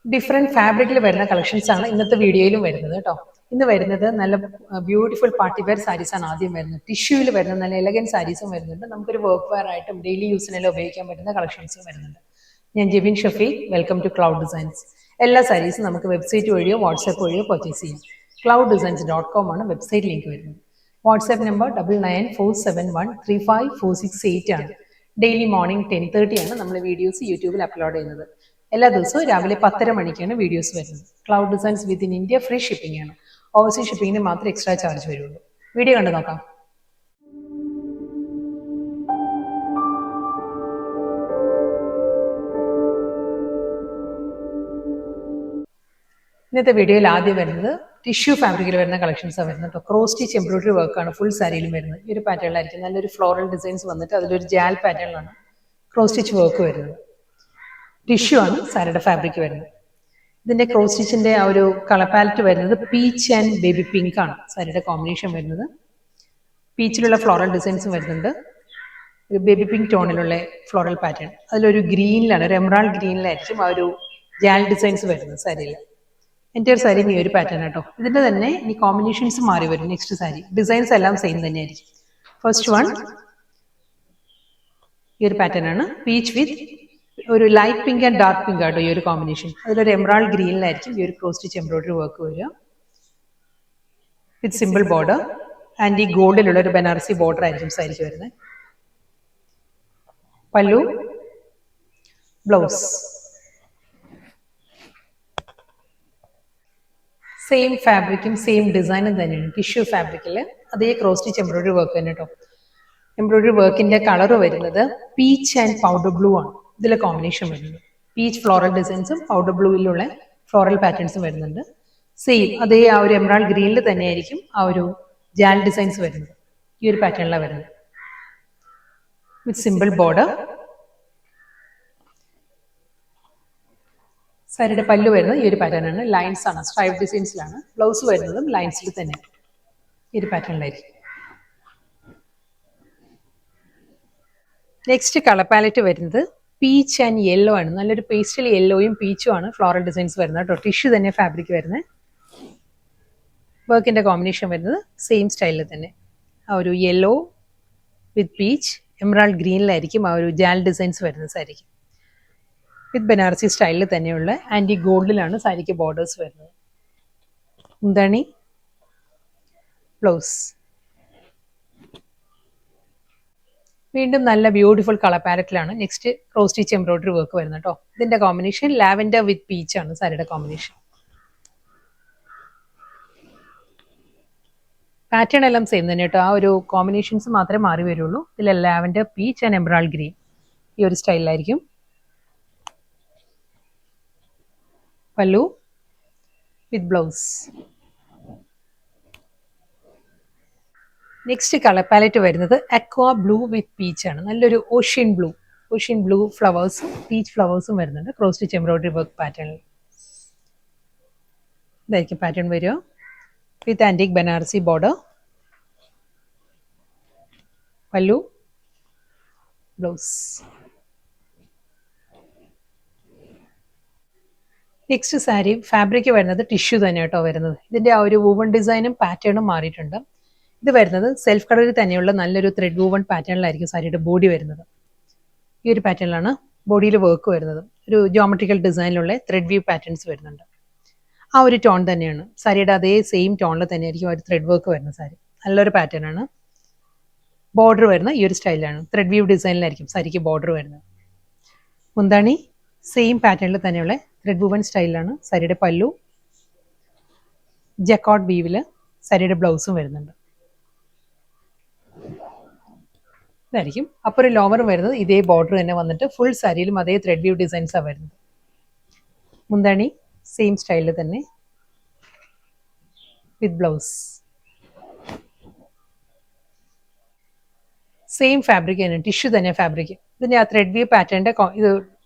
Different ഫാബ്രിക്കിൽ വരുന്ന collections ആണ് ഇന്നത്തെ വീഡിയോയിലും വരുന്നത് കേട്ടോ. ഇന്ന് വരുന്നത് നല്ല ബ്യൂട്ടിഫുൾ പാർട്ടി വെയർ സാരീസ് ആണ് ആദ്യം വരുന്നത്. ടിഷ്യൂവിൽ വരുന്ന നല്ല എലഗൻ സാരീസും വരുന്നുണ്ട്. നമുക്കൊരു വർക്ക് വെയർ ആയിട്ടും ഡെയിലി യൂസിനെല്ലാം ഉപയോഗിക്കാൻ പറ്റുന്ന കളക്ഷൻസും വരുന്നുണ്ട്. ഞാൻ Jebin Shafeeq, welcome to cloud designs. എല്ലാ സാരീസും നമുക്ക് വെബ്സൈറ്റ് വഴിയോ വാട്സാപ്പ് വഴിയോ പർച്ചേസ് ചെയ്യാം. clouddesigns.com ആണ് വെബ്സൈറ്റ് ലിങ്ക് വരുന്നത്. വാട്സാപ്പ് നമ്പർ 9947135468 ആണ്. ഡെയിലി മോർണിംഗ് 10:30 ആണ് നമ്മൾ വീഡിയോസ് യൂട്യൂബിൽ അപ്ലോഡ് ചെയ്യുന്നത്. എല്ലാ ദിവസവും രാവിലെ 10:30 മണിക്കാണ് വീഡിയോസ് വരുന്നത്. Cloud designs within India free shipping ആണ്. ഓവർസീസ് ഷിപ്പിംഗിന് മാത്രമേ എക്സ്ട്രാ ചാർജ് വരുള്ളൂ. വീഡിയോ കണ്ടു നോക്കാം. ഇന്നത്തെ വീഡിയോയിൽ ആദ്യം വരുന്നത് ടിഷ്യൂ ഫാബ്രിക്കിൽ വരുന്ന കളക്ഷൻസാണ് വരുന്നത് കേട്ടോ. ക്രോസ് സ്റ്റിച്ച് എംബ്രോയിഡറി വർക്കാണ് ഫുൾ സാരിയിലും വരുന്നത്. ഈ ഒരു പാറ്റേണിലായിരിക്കും നല്ലൊരു ഫ്ലോറൽ ഡിസൈൻസ് വന്നിട്ട് അതിലൊരു ജാൽ പാറ്റേണിലാണ് ക്രോസ് സ്റ്റിച്ച് വർക്ക് വരുന്നത്. ടിഷ്യൂ ആണ് സാരിയുടെ ഫാബ്രിക് വരുന്നത്. ഇതിന്റെ ക്രോസ് സ്റ്റിച്ചിന്റെ ആ ഒരു കളർ പാലറ്റ് വരുന്നത് പീച്ച് ആൻഡ് ബേബി പിങ്ക് ആണ് സാരിയുടെ കോമ്പിനേഷൻ വരുന്നത്. പീച്ചിലുള്ള ഫ്ലോറൽ ഡിസൈൻസും വരുന്നുണ്ട്. ഒരു ബേബി പിങ്ക് ടോണിലുള്ള ഫ്ലോറൽ പാറ്റേൺ, അതിലൊരു ഗ്രീനിലാണ്, ഒരു എമറാൾഡ് ഗ്രീനിലായിരിക്കും ആ ഒരു ജാൽ ഡിസൈൻസ് വരുന്നത് സാരിയിൽ. എൻ്റെ ഒരു സാരി ഈ ഒരു പാറ്റേൺ കേട്ടോ. ഇതിന്റെ തന്നെ ഈ കോമ്പിനേഷൻസ് മാറി വരും. നെക്സ്റ്റ് സാരി ഡിസൈൻസ് എല്ലാം സെയിം തന്നെയായിരിക്കും. ഫസ്റ്റ് വൺ ഈ ഒരു പാറ്റേൺ ആണ്. പീച്ച് വിത്ത് ഒരു light pink and dark pink ആട്ടോ ഈ ഒരു കോമ്പിനേഷൻ. അതിലൊരു എമറാൾഡ് ഗ്രീനിലായിരിക്കും ഈ ഒരു ക്രോസ് സ്റ്റിച്ച് എംബ്രോയിഡറി വർക്ക് വരിക വിത്ത് സിമ്പിൾ ബോർഡർ. ആൻഡ് ഈ ഗോൾഡിലുള്ള ഒരു ബനാറസി ബോർഡർ ആയിരിക്കും സാരിക്ക് വരുന്നത്. പല്ലു, ബ്ലൗസ്. സെയിം ഫാബ്രിക്കും സെയിം ഡിസൈനും തന്നെയാണ്. ടിഷ്യൂ ഫാബ്രിക്കിൽ അതേ ക്രോസ് സ്റ്റിച്ച് എംബ്രോയിഡറി വർക്ക് തന്നെ കേട്ടോ. എംബ്രോയിഡറി വർക്കിന്റെ കളർ വരുന്നത് പീച്ച് ആൻഡ് പൗഡർ ബ്ലൂ ആണ് ഇതിലെ കോമ്പിനേഷൻ വരുന്നത്. പീച്ച് ഫ്ലോറൽ ഡിസൈൻസും പൗഡർ ബ്ലൂയിലുള്ള ഫ്ലോറൽ പാറ്റേൺസും വരുന്നുണ്ട്. സെയിം അതേ ആ ഒരു എമറാൾഡ് ഗ്രീനിൽ തന്നെയായിരിക്കും ആ ഒരു ജാൽ ഡിസൈൻസ് വരുന്നത്. ഈ ഒരു പാറ്റേണിലാണ് വരുന്നത് വിത്ത് സിമ്പിൾ ബോർഡർ. സാരിയുടെ പല്ലു വരുന്നത് ഈ ഒരു പാറ്റേൺ ആണ്. ലൈൻസ് ആണ്, സ്ട്രൈപ്പ് ഡിസൈൻസിലാണ്. ബ്ലൗസ് വരുന്നതും ലൈൻസിൽ തന്നെ ഈ ഒരു പാറ്റേണിലായിരിക്കും. നെക്സ്റ്റ് കളർ പാലറ്റ് വരുന്നത് പീച്ച് ആൻഡ് യെല്ലോ ആണ്. നല്ലൊരു പേസ്റ്റൽ യെല്ലോയും പീച്ചും ആണ് ഫ്ലോറൽ ഡിസൈൻസ് വരുന്നത് കേട്ടോ. ടിഷ്യൂ തന്നെ ഫാബ്രിക് വരുന്നത്. വർക്കിന്റെ കോമ്പിനേഷൻ വരുന്നത് സെയിം സ്റ്റൈലിൽ തന്നെ ആ ഒരു യെല്ലോ വിത്ത് പീച്ച് എമറാൾഡ് ഗ്രീനിലായിരിക്കും ആ ഒരു ജാൽ ഡിസൈൻസ് വരുന്നത് സാരിക്ക്. വിത്ത് ബനാറസി സ്റ്റൈലിൽ തന്നെയുള്ള ആൻറ്റി ഗോൾഡിലാണ് സാരിക്ക് ബോർഡേഴ്സ് വരുന്നത്. മുന്താണി, ബ്ലൗസ്. വീണ്ടും നല്ല ബ്യൂട്ടിഫുൾ കളർ പാലറ്റിലാണ് next cross stitch embroidery work വരുന്നത് കേട്ടോ. ഇതിന്റെ കോമ്പിനേഷൻ ലാവൻഡർ വിത്ത് പീച്ച് ആണ് സാരിയുടെ കോമ്പിനേഷൻ. പാറ്റേൺ എല്ലാം സെയിം തന്നെ കേട്ടോ. ആ ഒരു കോമ്പിനേഷൻസ് മാത്രമേ മാറി വരുള്ളൂ. ഇതിൽ lavender, peach and emerald green ഈ ഒരു സ്റ്റൈലിലായിരിക്കും. Pallu with blouse. Next colour palette വരുന്നത് അക്വാ ബ്ലൂ വിത്ത് പീച്ച് ആണ്. നല്ലൊരു ഓഷ്യൻ ബ്ലൂ ഫ്ലവേഴ്സും പീച്ച് ഫ്ലവേഴ്സും വരുന്നുണ്ട് ക്രോസ് സ്റ്റിച്ച് എംബ്രോയിഡറി വർക്ക് പാറ്റേണിൽ. ഇതായിരിക്കും പാറ്റേൺ വരിക with antique Banarasi border. Pallu, blouse. Next sari fabric വരുന്നത് ടിഷ്യൂ തന്നെ കേട്ടോ വരുന്നത്. ഇതിന്റെ ആ ഒരു വൂവൺ ഡിസൈനും പാറ്റേണും മാറിയിട്ടുണ്ട്. ഇത് വരുന്നത് സെൽഫ് കളറിൽ തന്നെയുള്ള നല്ലൊരു ത്രെഡ് വൂവൺ പാറ്റേണിലായിരിക്കും സാരിയുടെ ബോഡി വരുന്നത്. ഈ ഒരു പാറ്റേണിലാണ് ബോഡിയിൽ വർക്ക് വരുന്നത്. ഒരു ജോമെട്രിക്കൽ ഡിസൈനിലുള്ള ത്രെഡ് വ്യൂ പാറ്റേൺസ് വരുന്നുണ്ട്. ആ ഒരു ടോൺ തന്നെയാണ് സാരിയുടെ അതേ സെയിം ടോണിൽ തന്നെയായിരിക്കും ആ ഒരു ത്രെഡ് വർക്ക് വരുന്ന സാരി. നല്ലൊരു പാറ്റേൺ ആണ്. ബോർഡർ വരുന്ന ഈ ഒരു സ്റ്റൈലിലാണ്. ത്രെഡ് വ്യൂ ഡിസൈനിലായിരിക്കും സാരിക്ക് ബോർഡർ വരുന്നത്. മുന്താണി സെയിം പാറ്റേണിൽ തന്നെയുള്ള ത്രെഡ് വൂവൺ സ്റ്റൈലിലാണ്. സാരിയുടെ പല്ലു ജക്കോട്ട് വീവില് സാരിയുടെ ബ്ലൗസും വരുന്നുണ്ട്. ഇതായിരിക്കും. അപ്പോൾ ഒരു ലോവർ വരുന്നത് ഇതേ ബോർഡർ തന്നെ വന്നിട്ട് ഫുൾ സാരിയിലും അതേ ത്രെഡ് വ്യൂ ഡിസൈൻസാണ് വരുന്നത്. മുന്താണി സെയിം സ്റ്റൈലിൽ തന്നെ വിത്ത് ബ്ലൗസ്. സെയിം ഫാബ്രിക് തന്നെ, ടിഷ്യൂ തന്നെ ഫാബ്രിക്. ഇതിന്റെ ആ ത്രെഡ് വ്യൂ പാറ്റേണിന്റെ ഇത്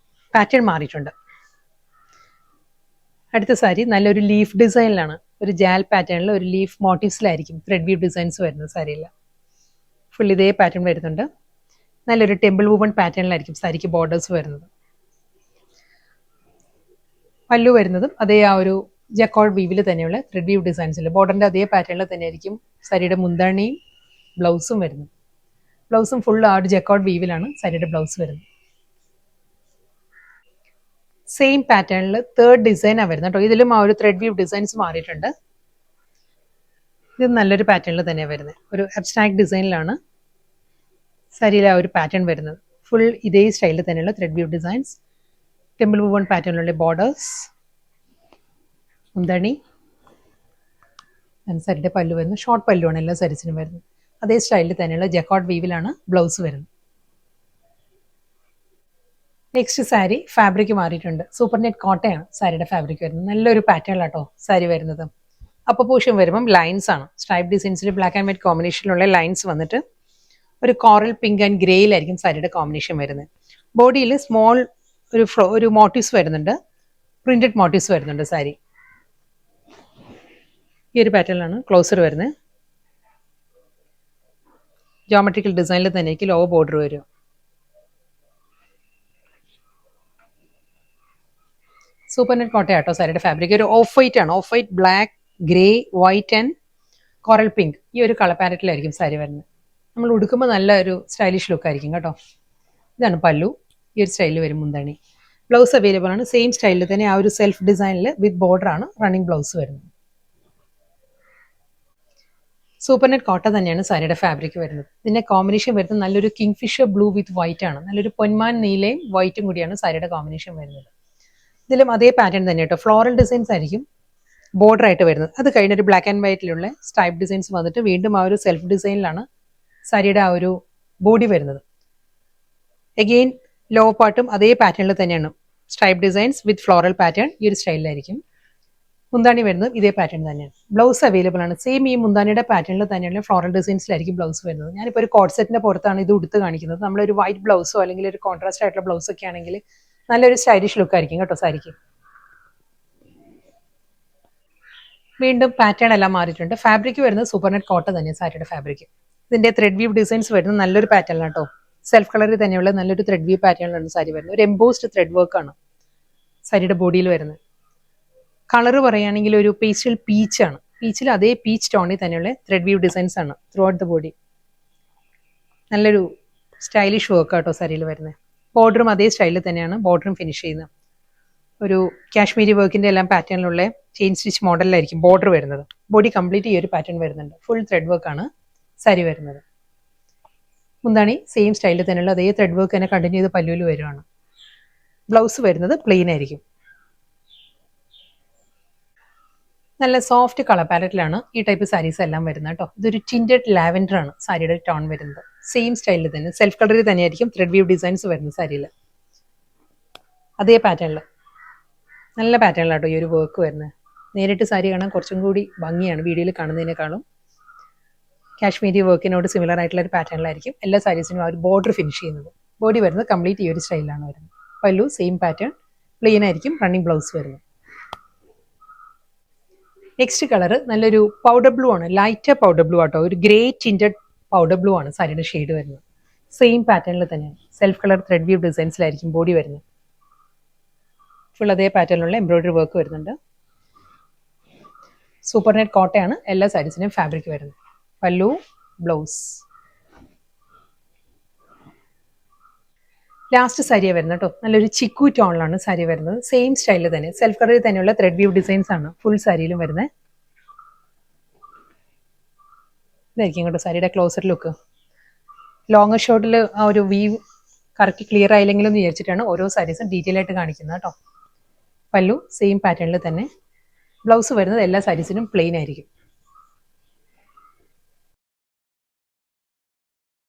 പാറ്റേൺ മാറിയിട്ടുണ്ട്. അടുത്ത സാരി നല്ലൊരു ലീഫ് ഡിസൈനിലാണ്. ഒരു ജാൽ പാറ്റേണിൽ ഒരു ലീഫ് മോട്ടീവ്സിലായിരിക്കും ത്രെഡ് വ്യൂ ഡിസൈൻസ് വരുന്നത് സാരിയിൽ. ഫുൾ ഇതേ പാറ്റേൺ വരുന്നുണ്ട്. നല്ലൊരു ടെമ്പിൾ വൂവൺ പാറ്റേണിലായിരിക്കും സാരിക്ക് ബോർഡേഴ്സ് വരുന്നത്. പല്ലു വരുന്നതും അതേ ആ ഒരു ജക്കോർഡ് വീവിൽ തന്നെയുള്ള ത്രെഡ് വീവ് ഡിസൈൻസിൽ ബോർഡറിൻ്റെ അതേ പാറ്റേണിൽ തന്നെയായിരിക്കും സാരിയുടെ മുന്താണിയും ബ്ലൗസും വരുന്നത്. ബ്ലൗസും ഫുൾ ആ ഒരു ജക്കോർഡ് വീവിലാണ് സാരിയുടെ ബ്ലൗസ് വരുന്നത്. സെയിം പാറ്റേണിൽ തേർഡ് ഡിസൈനാണ് വരുന്നത് കേട്ടോ. ഇതിലും ആ ഒരു ത്രെഡ് വീവ് ഡിസൈൻസ് മാറിയിട്ടുണ്ട്. ഇത് നല്ലൊരു പാറ്റേണിൽ തന്നെയാണ് വരുന്നത്. ഒരു അബ്സ്ട്രാക്ട് ഡിസൈനിലാണ് സാരിയിലെ ആ ഒരു പാറ്റേൺ വരുന്നത്. ഫുൾ ഇതേ സ്റ്റൈലിൽ തന്നെയുള്ള thread weave designs, temple woven പാറ്റേണിലുള്ള ബോർഡേഴ്സ്, മുന്താണി, സാരിയുടെ പല്ലു വരുന്നത് ഷോർട്ട് പല്ലുവാണ് എല്ലാ സാരീസിനും വരുന്നത്. അതേ സ്റ്റൈലിൽ തന്നെയുള്ള ജക്കോർഡ് വീവിലാണ് ബ്ലൗസ് വരുന്നത്. നെക്സ്റ്റ് സാരി ഫാബ്രിക് മാറിയിട്ടുണ്ട്. സൂപ്പർ നെറ്റ് കോട്ടയാണ് സാരിയുടെ ഫാബ്രിക് വരുന്നത്. നല്ലൊരു പാറ്റേണിലാട്ടോ സാരി വരുന്നത്. അപ്പോൾ പോർഷൻ വരുമ്പം ലൈൻസ് ആണ്. സ്ട്രൈപ്പ് ഡിസൈൻസിൽ ബ്ലാക്ക് ആൻഡ് വൈറ്റ് കോമ്പിനേഷനിലുള്ള ലൈൻസ് വന്നിട്ട് ഒരു കോറൽ പിങ്ക് ആൻഡ് ഗ്രേയിലായിരിക്കും സാരിയുടെ കോമ്പിനേഷൻ വരുന്നത്. ബോഡിയിൽ സ്മോൾ ഒരു മോട്ടീവ്സ് വരുന്നുണ്ട്, പ്രിന്റഡ് മോട്ടീവ്സ് വരുന്നുണ്ട് സാരി. ഈ ഒരു പാറ്റേണിലാണ് ക്ലോസർ വരുന്നത്. ജോമെട്രിക്കൽ ഡിസൈനിൽ തന്നെ എനിക്ക് ലോ ബോർഡർ വരും. സൂപ്പർ നെറ്റ് കോട്ടയാട്ടോ സാരിയുടെ ഫാബ്രിക്. ഒരു ഓഫ് വൈറ്റ് ആണ്. Off white, black, grey, white and coral pink, ഈ ഒരു കളർ പാലറ്റിലായിരിക്കും സാരി വരുന്നത്. നമ്മൾ ഉടുക്കുമ്പോൾ നല്ല ഒരു സ്റ്റൈലിഷ് ലുക്ക് ആയിരിക്കും കേട്ടോ. ഇതാണ് പല്ലു. ഈ ഒരു സ്റ്റൈലിൽ വരും മുന്താണി. ബ്ലൗസ് അവൈലബിൾ ആണ്. സെയിം സ്റ്റൈലിൽ തന്നെ ആ ഒരു സെൽഫ് ഡിസൈനിൽ വിത്ത് ബോർഡർ ആണ് റണ്ണിങ് ബ്ലൗസ് വരുന്നത്. സൂപ്പർ നെറ്റ് കോട്ട തന്നെയാണ് സാരിയുടെ ഫാബ്രിക് വരുന്നത്. ഇതിന്റെ കോമ്പിനേഷൻ വരുന്നത് നല്ലൊരു kingfisher blue with white ആണ്. നല്ലൊരു പൊന്മാൻ നീലയും വൈറ്റും കൂടിയാണ് സാരിയുടെ കോമ്പിനേഷൻ വരുന്നത്. ഇതിലും അതേ പാറ്റേൺ തന്നെ കേട്ടോ. ഫ്ലോറൽ ഡിസൈൻസ് ആയിരിക്കും ബോർഡർ ആയിട്ട് വരുന്നത്. അത് കഴിഞ്ഞൊരു ബ്ലാക്ക് ആൻഡ് വൈറ്റിലുള്ള സ്ട്രൈപ്പ് ഡിസൈൻസ് വന്നിട്ട് വീണ്ടും ആ ഒരു സെൽഫ് ഡിസൈനിലാണ് സാരിയുടെ ആ ഒരു ബോഡി വരുന്നത്. അഗെയിൻ ലോ പാർട്ടും അതേ പാറ്റേണിൽ തന്നെയാണ്. സ്ട്രൈപ്പ് ഡിസൈൻസ് വിത്ത് ഫ്ലോറൽ പാറ്റേൺ, ഈ ഒരു സ്റ്റൈലിലായിരിക്കും. മുന്താണി വരുന്നത് ഇതേ പാറ്റേൺ തന്നെയാണ്. ബ്ലൗസ് അവൈലബിൾ ആണ്. സെയിം ഈ മുന്താണിയുടെ പാറ്റേണിൽ തന്നെയുള്ള ഫ്ലോറൽ ഡിസൈൻസിലായിരിക്കും ബ്ലൗസ് വരുന്നത്. ഞാനിപ്പോൾ ഒരു കോഡ് സെറ്റിന്റെ പുറത്താണ് ഇത് ഉടുത്ത് കാണിക്കുന്നത്. നമ്മളൊരു വൈറ്റ് ബ്ലൗസോ അല്ലെങ്കിൽ ഒരു കോൺട്രാസ്റ്റ് ആയിട്ടുള്ള ബ്ലൗസ് ഒക്കെ ആണെങ്കിൽ നല്ലൊരു സ്റ്റൈലിഷ് ലുക്ക് ആയിരിക്കും കേട്ടോ സാരിക്ക്. വീണ്ടും പാറ്റേൺ എല്ലാം മാറിയിട്ടുണ്ട്. ഫാബ്രിക് വരുന്നത് സൂപ്പർ നെറ്റ് കോട്ട തന്നെയാണ് സാരിയുടെ ഫാബ്രിക്. ഇതിന്റെ ത്രെഡ് വീവ് ഡിസൈൻസ് വരുന്നത് നല്ലൊരു പാറ്റേൺ കേട്ടോ. സെൽഫ് കളറിൽ തന്നെയുള്ള നല്ലൊരു ത്രെഡ് വീവ് പാറ്റേണിലാണ് സാരി വരുന്നത്. ഒരു എംബോസ്ഡ് ത്രെഡ് വർക്ക് ആണ് സാരിയുടെ ബോഡിയിൽ വരുന്നത്. കളർ പറയുകയാണെങ്കിൽ ഒരു പേസ്റ്റൽ പീച്ച് ആണ്. പീച്ചിൽ അതേ പീച്ച് ടോണിൽ തന്നെയുള്ള ത്രെഡ് വീവ് ഡിസൈൻസ് ആണ് ത്രൂ ഔട്ട് ദ ബോഡി. നല്ലൊരു സ്റ്റൈലിഷ് വർക്ക് ആട്ടോ സാരിയിൽ വരുന്നത്. ബോർഡറും അതേ സ്റ്റൈലിൽ തന്നെയാണ് ബോർഡറും ഫിനിഷ് ചെയ്യുന്നത്. ഒരു കാശ്മീരി വർക്കിന്റെ എല്ലാം പാറ്റേണിലുള്ള ചെയിൻ സ്റ്റിച്ച് മോഡലിലായിരിക്കും ബോർഡർ വരുന്നത്. ബോഡി കംപ്ലീറ്റ് ഈ ഒരു പാറ്റേൺ വരുന്നുണ്ട്. ഫുൾ ത്രെഡ് വർക്ക് ആണ് സാരി വരുന്നത്. മുന്താണി സെയിം സ്റ്റൈലിൽ തന്നെയുള്ള അതേ ത്രെഡ് വർക്ക് തന്നെ കണ്ടിന്യൂ ചെയ്ത് പല്ലുവിൽ വരുവാണ്. ബ്ലൗസ് വരുന്നത് പ്ലെയിൻ ആയിരിക്കും. നല്ല സോഫ്റ്റ് കളർ പാലറ്റിലാണ് ഈ ടൈപ്പ് സാരീസ് എല്ലാം വരുന്നത് കേട്ടോ. ഇതൊരു ടിൻറ്റഡ് ലാവൻഡർ ആണ് സാരിയുടെ ടോൺ വരുന്നത്. സെയിം സ്റ്റൈലിൽ തന്നെ സെൽഫ് കളറിൽ തന്നെയായിരിക്കും ത്രെഡ് വീവ് ഡിസൈൻസ് വരുന്നത് സാരിയിൽ. അതേ പാറ്റേണിൽ നല്ല പാറ്റേണിലാട്ടോ ഈ ഒരു വർക്ക് വരുന്നത്. നേരിട്ട് സാരി കാണാൻ കുറച്ചും കൂടി ഭംഗിയാണ് വീഡിയോയിൽ കാണുന്നതിനേക്കാളും. കാശ്മീരി വർക്കിനോട് സിമിലർ ആയിട്ടുള്ള ഒരു പാറ്റേണിലായിരിക്കും എല്ലാ സാരീസിനും ആ ഒരു ബോർഡർ ഫിനിഷ് ചെയ്യുന്നത്. ബോഡി വരുന്നത് കംപ്ലീറ്റ് ഈ ഒരു സ്റ്റൈലിലാണ് വരുന്നത്. പല്ലു സെയിം പാറ്റേൺ, പ്ലെയിൻ ആയിരിക്കും റണ്ണിങ് ബ്ലൗസ് വരുന്നത്. നെക്സ്റ്റ് കളർ നല്ലൊരു പൗഡർ ബ്ലൂ ആണ്. ലൈറ്റർ പൗഡർ ബ്ലൂ ആട്ടോ. ഒരു ഗ്രേ ടിൻറ്റഡ് പൗഡർ ബ്ലൂ ആണ് സാരിയുടെ ഷെയ്ഡ് വരുന്നത്. സെയിം പാറ്റേണിൽ തന്നെയാണ് സെൽഫ് കളർ ത്രെഡ് വീവ് ഡിസൈൻസിലായിരിക്കും ബോഡി വരുന്നത്. ഫുൾ അതേ പാറ്റേണിലുള്ള എംബ്രോയിഡറി വർക്ക് വരുന്നുണ്ട്. സൂപ്പർ നെറ്റ് കോട്ടയാണ് എല്ലാ സാരീസിനും ഫാബ്രിക് വരുന്നത്. പല്ലു, ബ്ലൗസ്. ലാസ്റ്റ് സാരിയാണ് വരുന്നത് കേട്ടോ. നല്ലൊരു ചിക്കു ടോണിലാണ് സാരി വരുന്നത്. സെയിം സ്റ്റൈലിൽ തന്നെ സെൽഫ് കളറിൽ തന്നെയുള്ള ത്രെഡ് വീവ് ഡിസൈൻസ് ആണ് ഫുൾ സാരിയിലും വരുന്നത്. ഇതായിരിക്കും കേട്ടോ സാരിയുടെ ക്ലോസർ ലുക്ക്. ലോങ്ങർ ഷോട്ടിൽ ആ ഒരു വീവ് കറക്റ്റ് ക്ലിയർ ആയില്ലെങ്കിലും എന്ന് വിചാരിച്ചിട്ടാണ് ഓരോ സാരീസും ഡീറ്റെയിൽ ആയിട്ട് കാണിക്കുന്നത് കേട്ടോ. പല്ലു സെയിം പാറ്റേണിൽ തന്നെ. ബ്ലൗസ് വരുന്നത് എല്ലാ സാരീസിനും പ്ലെയിൻ ആയിരിക്കും.